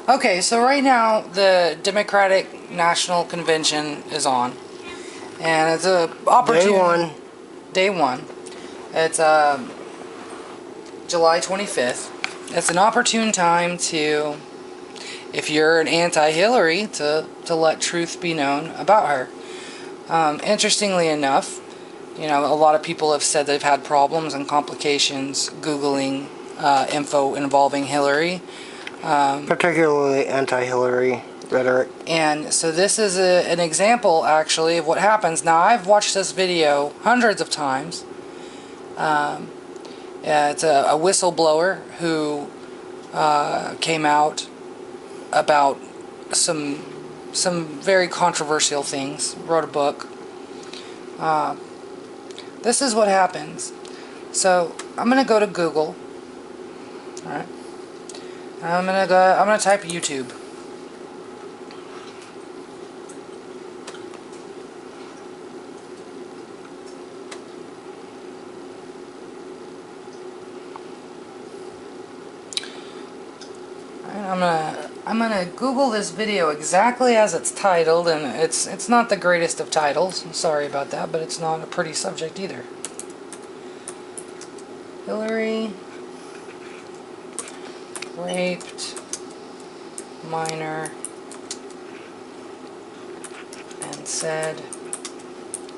Okay, so right now the Democratic National Convention is on, and it's a opportune Day one. It's July 25th. It's an opportune time to, if you're an anti-Hillary, to let truth be known about her. Interestingly enough, you know, a lot of people have said they've had problems and complications Googling info involving Hillary. Particularly anti-Hillary rhetoric. And so this is an example, actually, of what happens. Now, I've watched this video hundreds of times. It's a whistleblower who came out about some very controversial things, wrote a book. This is what happens. So I'm going to go to Google. All right. I'm gonna type YouTube. I'm gonna Google this video exactly as it's titled, and it's not the greatest of titles. I'm sorry about that, but it's not a pretty subject either. Hillary raped minor and said,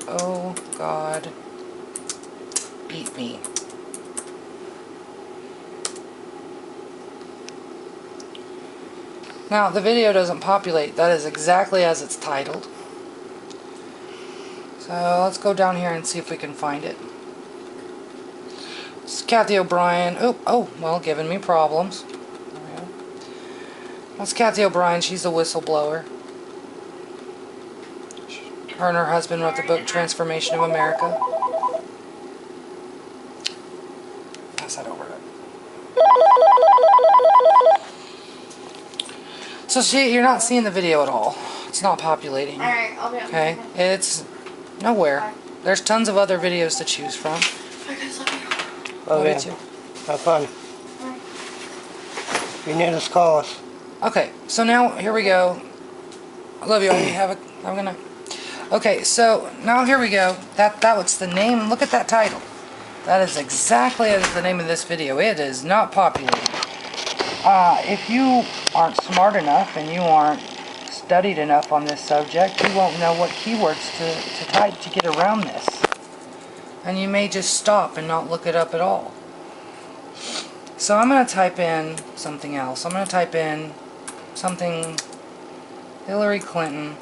"Oh God, eat me." Now, the video doesn't populate. That is exactly as it's titled. So let's go down here and see if we can find it. It's Kathy O'Brien. Well, giving me problems. That's Kathy O'Brien. She's a whistleblower. Her and her husband wrote the book Transformation of America. Pass that over. So you're not seeing the video at all. It's not populating. Alright, I'll be on. Okay, it's nowhere. There's tons of other videos to choose from. Love you too. Have fun. If you need us, call us. Okay, so now here we go. I love you. Have a good night. Okay, so now here we go. That was the name. Look at that title. That is exactly the name of this video. It is not populated. If you aren't smart enough and you aren't studied enough on this subject, you won't know what keywords to type to get around this. And you may just stop and not look it up at all. So I'm going to type in something else. I'm going to type in something Hillary Clinton,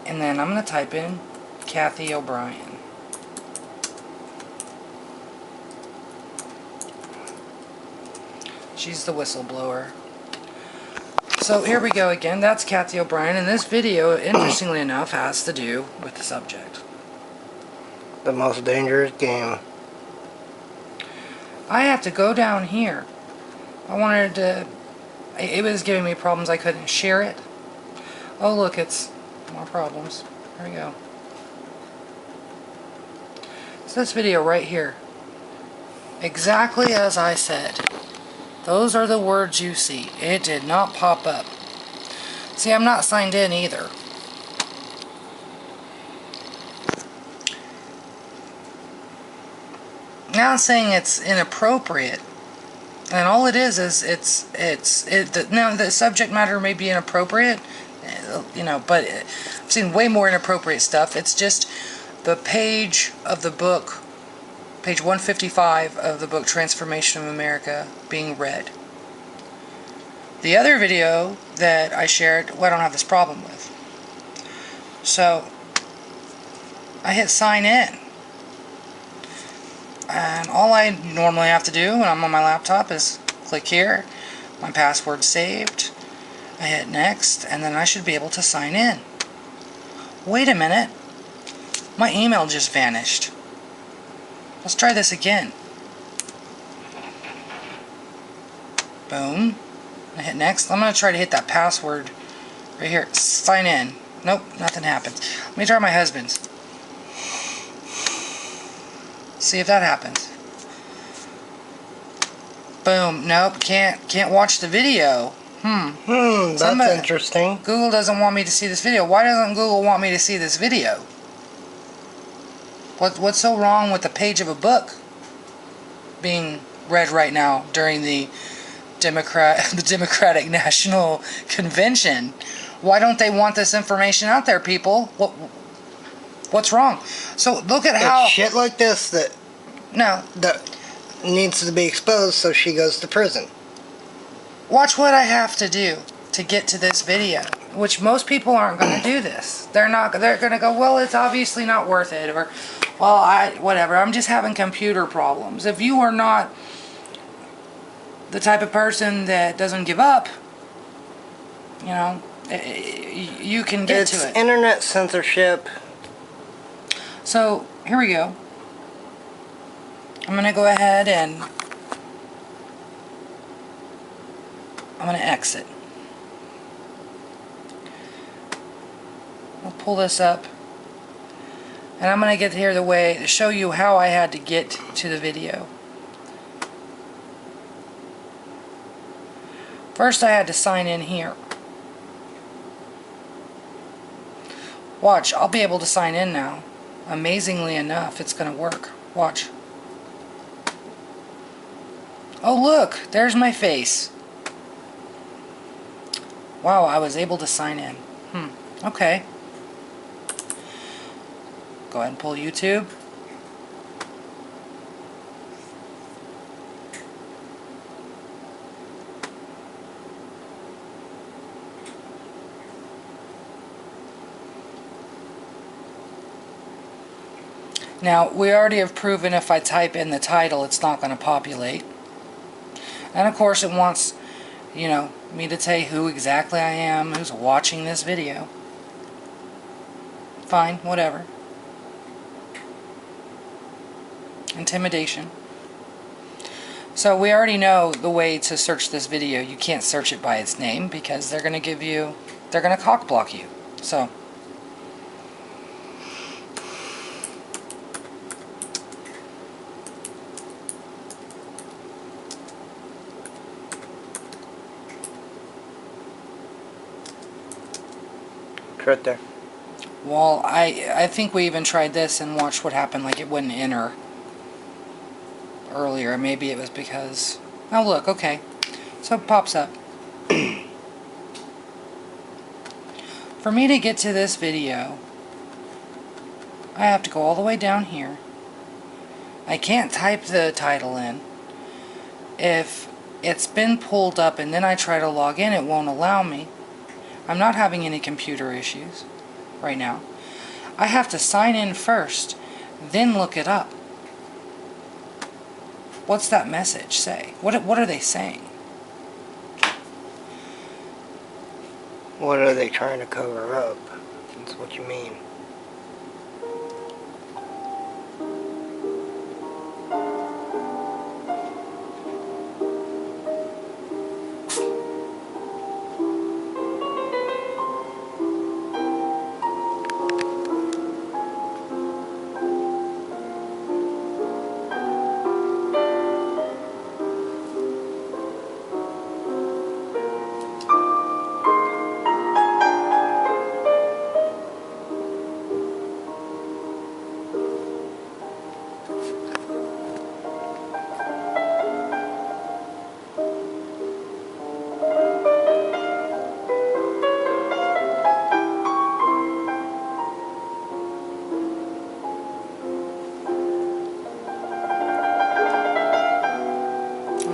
and then I'm going to type in Kathy O'Brien. She's the whistleblower. So here we go again. That's Kathy O'Brien, and this video, interestingly enough, has to do with the subject. The most dangerous game. I have to go down here. I wanted to... It was giving me problems. I couldn't share it. Oh, look, it's more problems. There we go. So this video right here. Exactly as I said. Those are the words you see. It did not pop up. See, I'm not signed in either. Now I'm saying it's inappropriate. And all it is now the subject matter may be inappropriate, you know, but I've seen way more inappropriate stuff. It's just the page of the book, page 155 of the book Transformation of America being read. The other video that I shared, well, I don't have this problem with. So I hit sign in. And all I normally have to do when I'm on my laptop is click here, my password's saved, I hit next, and then I should be able to sign in. Wait a minute, my email just vanished. Let's try this again. Boom, I hit next. I'm going to try to hit that password right here, sign in. Nope, nothing happens. Let me try my husband's. See if that happens. Boom. Nope. Can't watch the video. That's interesting. Google doesn't want me to see this video. Why doesn't Google want me to see this video? What's so wrong with the page of a book being read right now during the Democratic National Convention? Why don't they want this information out there, people? What's wrong? So look at how it's shit like this that needs to be exposed, so she goes to prison. Watch what I have to do to get to this video, which most people aren't going to do this. They're going to go, well, it's obviously not worth it, or, well, whatever, I'm just having computer problems. If you are not the type of person that doesn't give up, you know, you can get to it. It's internet censorship. So, here we go. I'm going to go ahead and I'm going to exit. I'll pull this up. And I'm going to get here to show you how I had to get to the video. First I had to sign in here. Watch, I'll be able to sign in now. Amazingly enough, it's going to work. Watch. Oh look, there's my face. Wow, I was able to sign in. Okay. Go ahead and pull YouTube. Now, we already have proven if I type in the title, it's not going to populate. And of course it wants, you know, me to tell you who exactly I am, who's watching this video. Fine, whatever. Intimidation. So we already know the way to search this video. You can't search it by its name because they're going to cock block you. So right there. well, I think we even tried this and watched what happened. Like, it wouldn't enter earlier. Maybe it was because, oh look, okay, so it pops up. For me to get to this video, I have to go all the way down here. I can't type the title in. If it's been pulled up and then I try to log in, it won't allow me. I'm not having any computer issues right now. I have to sign in first, then look it up. What's that message say? What are they saying? What are they trying to cover up? That's what you mean.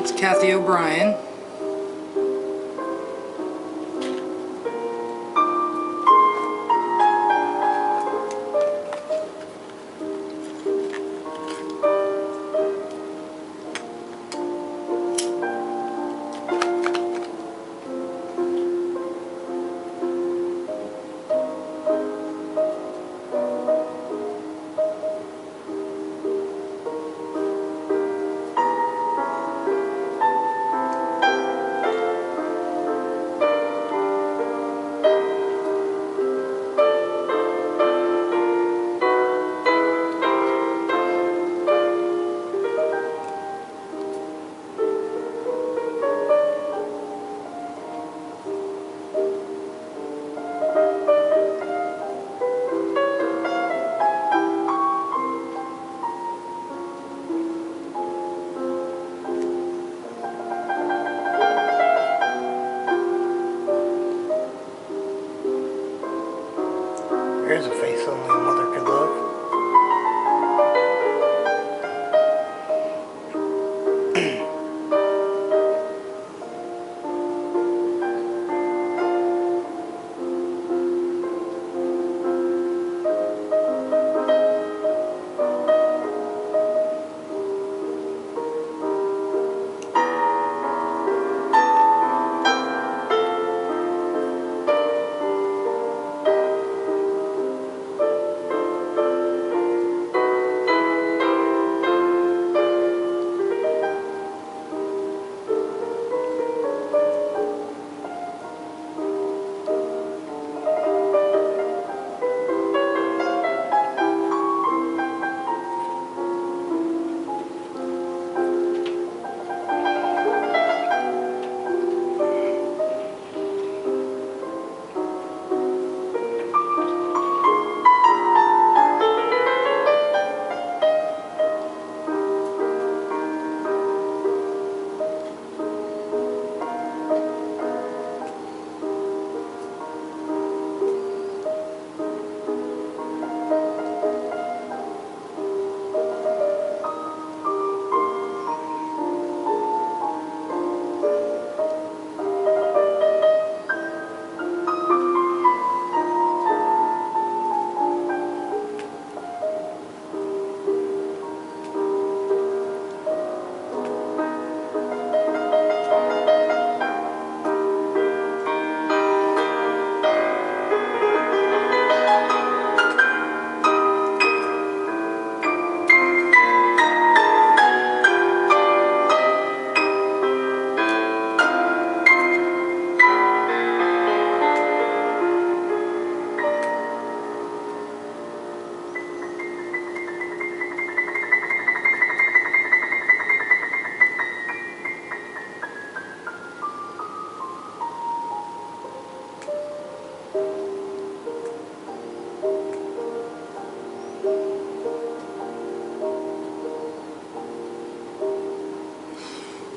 It's Kathy O'Brien. There's a face only a mother could love.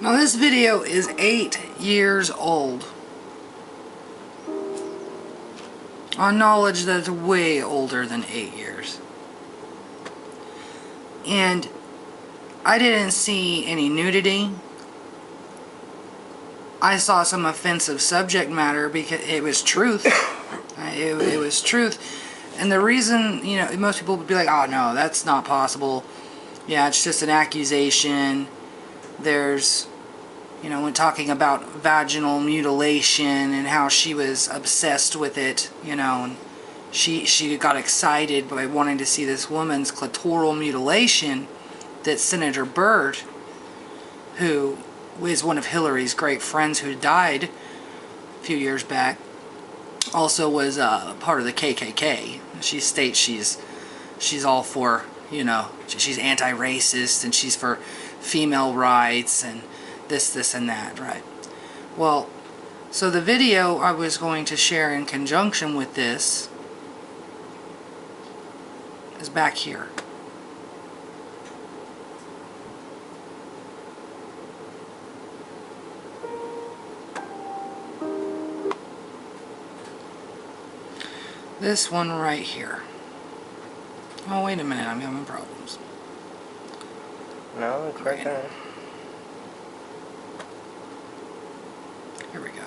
Now this video is 8 years old. On knowledge that's way older than 8 years. And I didn't see any nudity. I saw some offensive subject matter because it was truth. It was truth. And the reason, you know, most people would be like, oh no, that's not possible. Yeah, it's just an accusation. There's, you know, when talking about vaginal mutilation and how she was obsessed with it, you know, and she got excited by wanting to see this woman's clitoral mutilation, that Senator Byrd, who is one of Hillary's great friends who died a few years back, also was part of the KKK. She states she's all for, you know, she's anti-racist and she's for female rights and this and that, right? Well, so the video I was going to share in conjunction with this is back here. This one right here. Oh, wait a minute, I'm having problems. No, it's right there. Here we go.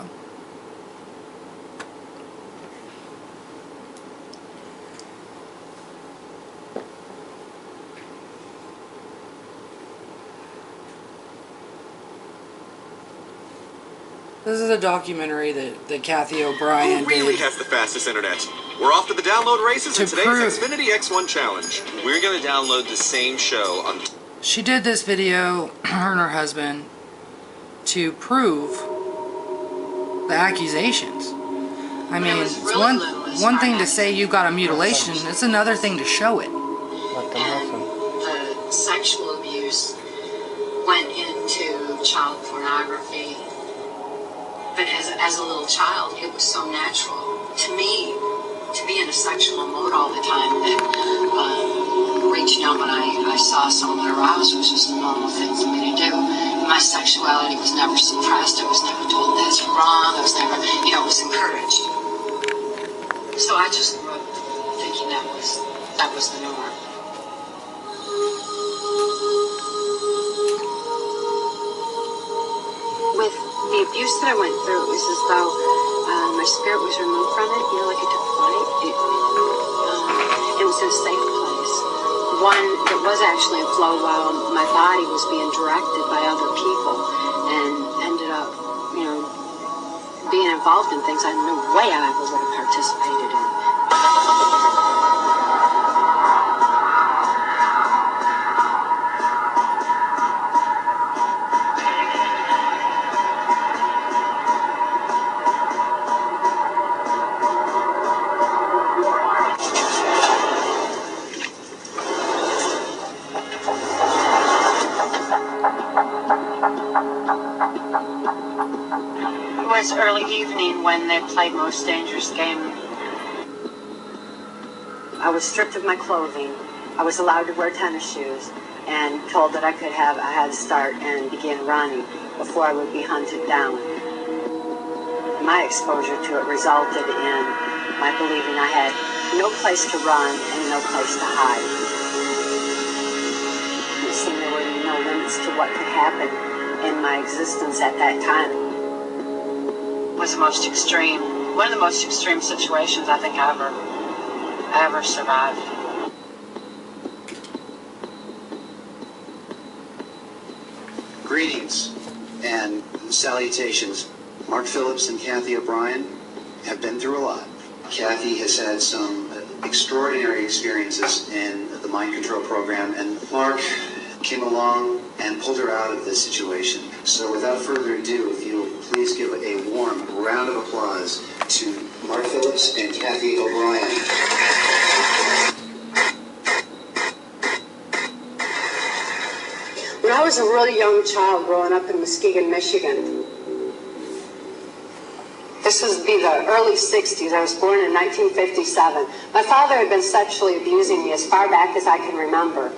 This is a documentary that Kathy O'Brien Who really did. has the fastest internet? We're off to the download races in To today's prove- Xfinity X1 Challenge. We're going to download the same show on... She did this video, her and her husband, to prove the accusations. I mean, it's one thing to say you got a mutilation, it's another thing to show it. Let them listen. The sexual abuse went into child pornography. But as a little child, it was so natural to me to be in a sexual mode all the time that reaching out when I saw someone aroused was just a normal thing for me to do. My sexuality was never suppressed. I was never told that's wrong. I was never, you know, it was encouraged. So I just grew up thinking thinking that was the norm. With the abuse that I went through, it was as though my spirit was removed from it, like it took flight. It was in a safe place. One that was actually in flow while my body was being directed by other people, and ended up, being involved in things I had no way I ever would have participated in. It was early evening when they played Most Dangerous Game. I was stripped of my clothing. I was allowed to wear tennis shoes and told that I could have a head start and begin running before I would be hunted down. My exposure to it resulted in my believing I had no place to run and no place to hide. It seemed there were no limits to what could happen in my existence at that time. Was the most extreme, one of the most extreme situations I think I ever survived. Greetings and salutations. Mark Phillips and Kathy O'Brien have been through a lot. Kathy has had some extraordinary experiences in the mind control program, and Mark came along and pulled her out of this situation. So without further ado, if you'll please give a warm round of applause to Mark Phillips and Kathy O'Brien. When I was a really young child growing up in Muskegon, Michigan, this would be the early 60s. I was born in 1957. My father had been sexually abusing me as far back as I can remember.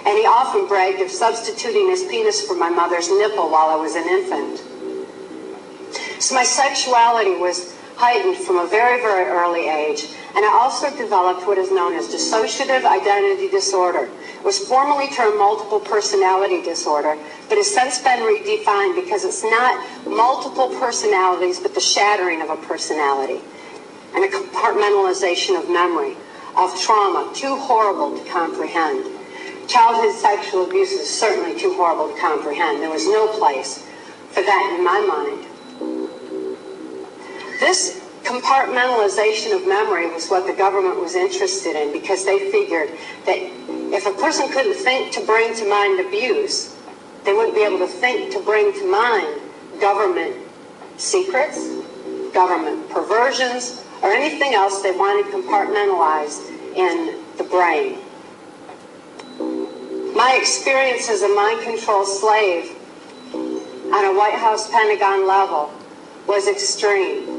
And he often bragged of substituting his penis for my mother's nipple while I was an infant. So my sexuality was heightened from a very, very early age, and I also developed what is known as dissociative identity disorder. It was formerly termed multiple personality disorder, but has since been redefined because it's not multiple personalities, but the shattering of a personality and a compartmentalization of memory, of trauma, too horrible to comprehend. Childhood sexual abuse is certainly too horrible to comprehend. There was no place for that in my mind. This compartmentalization of memory was what the government was interested in, because they figured that if a person couldn't think to bring to mind abuse, they wouldn't be able to think to bring to mind government secrets, government perversions, or anything else they wanted compartmentalized in the brain. My experience as a mind control slave on a White House Pentagon level was extreme.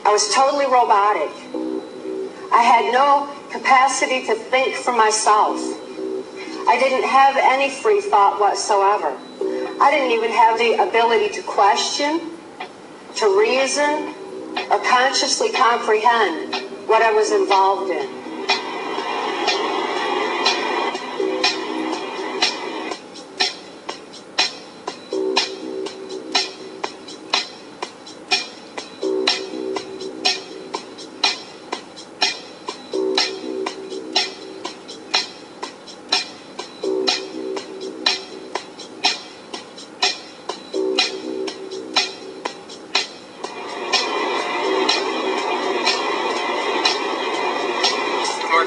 I was totally robotic. I had no capacity to think for myself. I didn't have any free thought whatsoever. I didn't even have the ability to question, to reason, or consciously comprehend what I was involved in.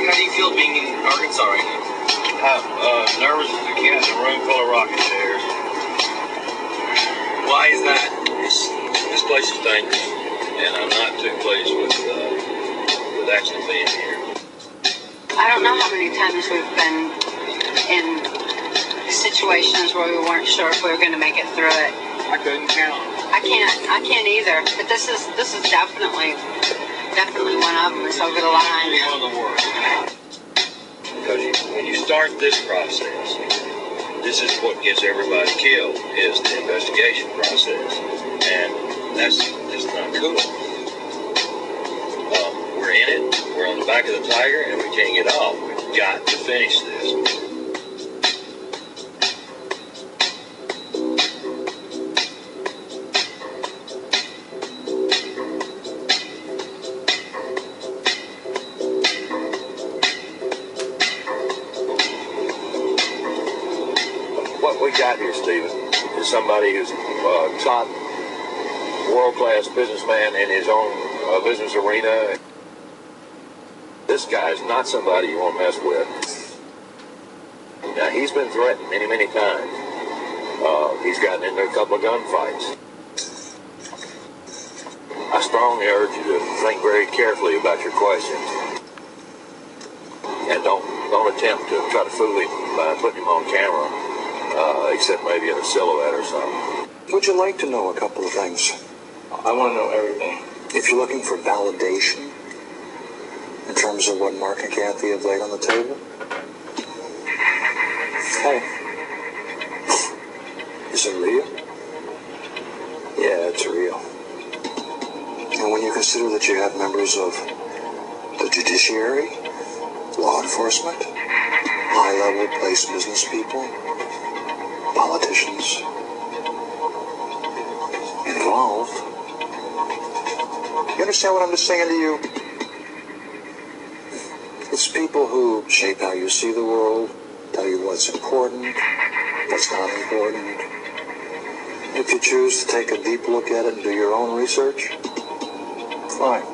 How do you feel being in Arkansas right now? I'm nervous as a cat in a room full of rocking chairs. Why is that? This place is dangerous, and I'm not too pleased with actually being here. I don't know how many times we've been in situations where we weren't sure if we were going to make it through it. I couldn't count. I can't either. But this is definitely one of them. It's over the line. One of the worst. Because when you start this process, this is what gets everybody killed, is the investigation process. And that's just not cool. we're in it. We're on the back of the tiger, and we can't get off. We've got to finish this. What we got here, Stephen, is somebody who's top world-class businessman in his own business arena. This guy's not somebody you want to mess with. Now, he's been threatened many, many times. He's gotten into a couple of gunfights. I strongly urge you to think very carefully about your questions. And don't attempt to try to fool him by putting him on camera, except maybe in a silhouette or something. Would you like to know a couple of things? I want to know everything. If you're looking for validation in terms of what Mark and Kathy have laid on the table, hey, is it real? Yeah, it's real. And when you consider that you have members of the judiciary, law enforcement, high-level place business people, politicians involved, you understand what I'm just saying to you? It's people who shape how you see the world, tell you what's important, what's not important. If you choose to take a deep look at it and do your own research, fine.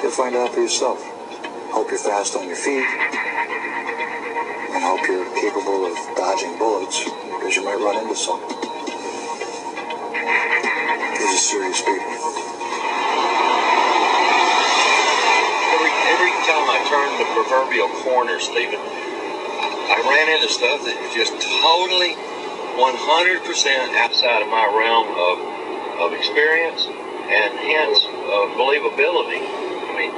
You'll find out for yourself. Hope you're fast on your feet, and hope you're capable of dodging bullets, because you might run into some. These are serious people. Every time I turned the proverbial corner, Stephen, I ran into stuff that was just totally 100% outside of my realm of experience and hence believability. I mean,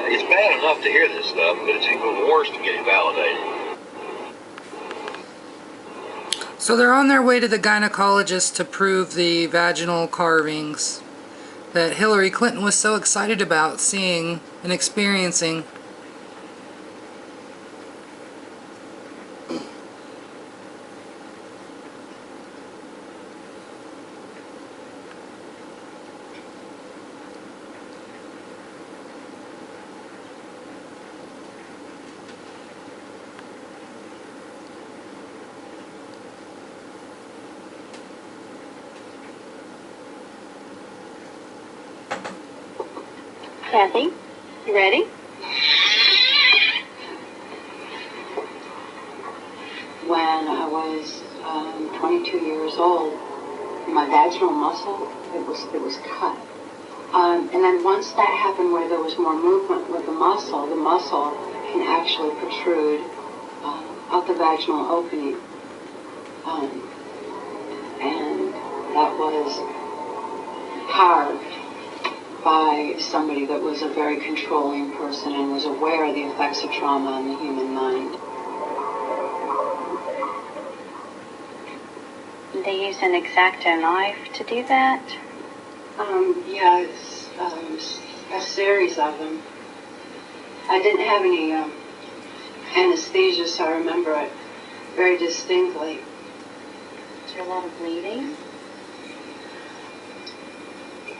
it's bad enough to hear this stuff, but it's even worse to get it validated. So they're on their way to the gynecologist to prove the vaginal carvings that Hillary Clinton was so excited about seeing and experiencing. Kathy, you ready? When I was 22 years old, my vaginal muscle, it was cut. And then once that happened where there was more movement with the muscle can actually protrude out the vaginal opening. And that was carved by somebody that was a very controlling person and was aware of the effects of trauma on the human mind. They use an X-Acto knife to do that? Yeah, it's a series of them. I didn't have any anesthesia, so I remember it very distinctly. Is there a lot of bleeding?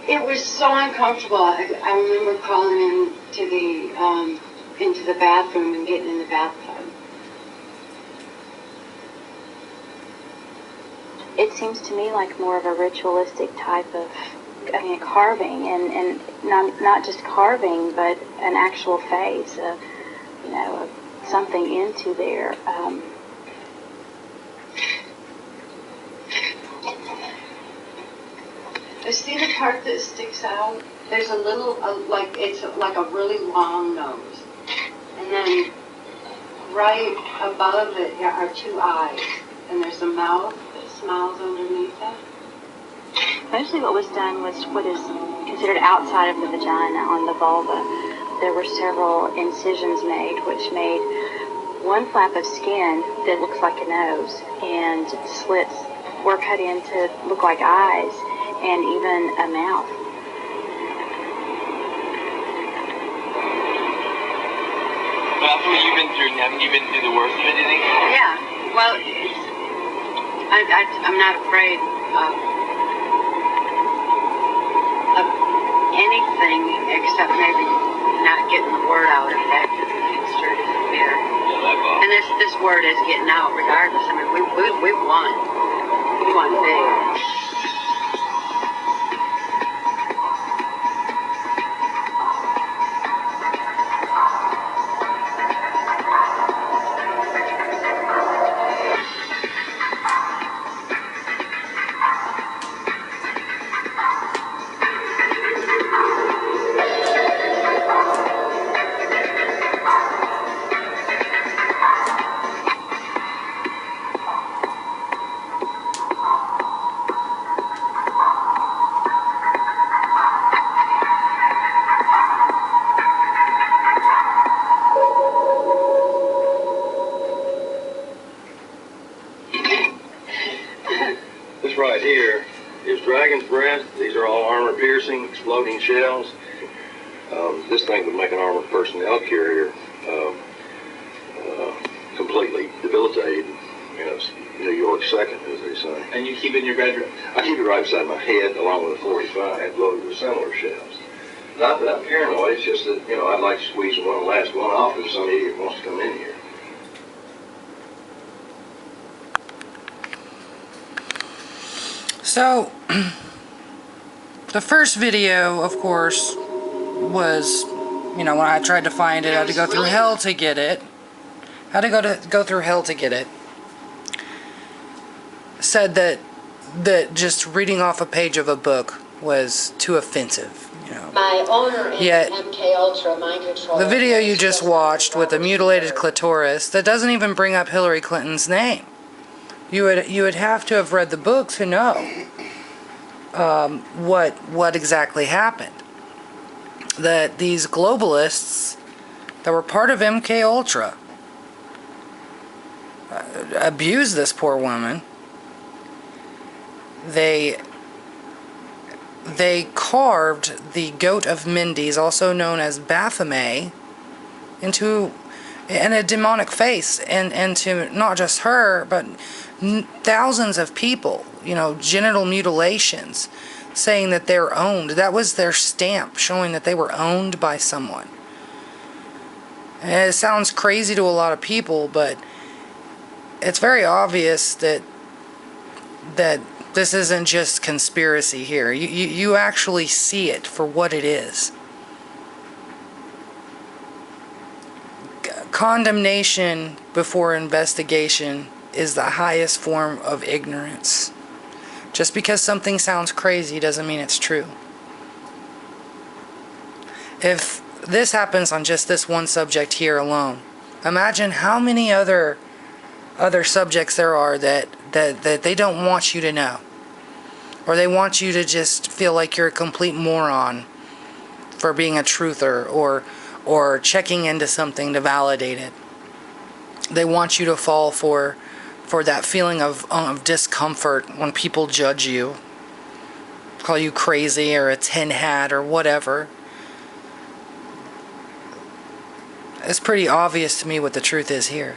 It was so uncomfortable. I remember crawling into the bathroom and getting in the bathtub. It seems to me like more of a ritualistic type of, carving, and not just carving, but an actual face, something into there. See the part that sticks out? There's a little, it's like a really long nose. And then right above it are two eyes. And there's a mouth that smiles underneath it. Mostly what was done was what is considered outside of the vagina on the vulva. There were several incisions made, which made one flap of skin that looks like a nose, and slits were cut in to look like eyes, and even a mouth. after what you've been through, haven't you been through the worst of it, do you think? Yeah. Well, I'm not afraid of anything except maybe not getting the word out effectively. It's true to fear. And this word is getting out regardless. I mean, we won. We won big. This right here is dragon's breath. These are all armor-piercing, exploding shells. This thing would make an armored personnel carrier completely debilitated. You know, New York second, as they say. And you keep it in your bedroom? I keep it right beside my head, along with a 45 loaded with similar shells. Not that I'm paranoid, it's just that, you know, I'd like to squeeze one last one off if some idiot wants to come in here. So, the first video, of course, was, you know, when I tried to find it, I had to go through hell to get it. I had to go through hell to get it. Said that just reading off a page of a book was too offensive, you know. My owner in Yet, MK Ultra mind control. the video you just watched with the mutilated clitoris, that doesn't even bring up Hillary Clinton's name. You would have to have read the book to know what exactly happened. That these globalists that were part of MK Ultra abused this poor woman. They carved the goat of Mendes, also known as Baphomet, in a demonic face, and to not just her, but thousands of people, you know, genital mutilations, saying that they're owned. That was their stamp, showing that they were owned by someone. And it sounds crazy to a lot of people, but it's very obvious that this isn't just conspiracy here. You actually see it for what it is. Condemnation before investigation is the highest form of ignorance. Just because something sounds crazy doesn't mean it's true. If this happens on just this one subject here alone, imagine how many other subjects there are that they don't want you to know. Or they want you to just feel like you're a complete moron for being a truther or checking into something to validate it. They want you to fall for that feeling of discomfort when people judge you, call you crazy or a tin hat or whatever. It's pretty obvious to me what the truth is here.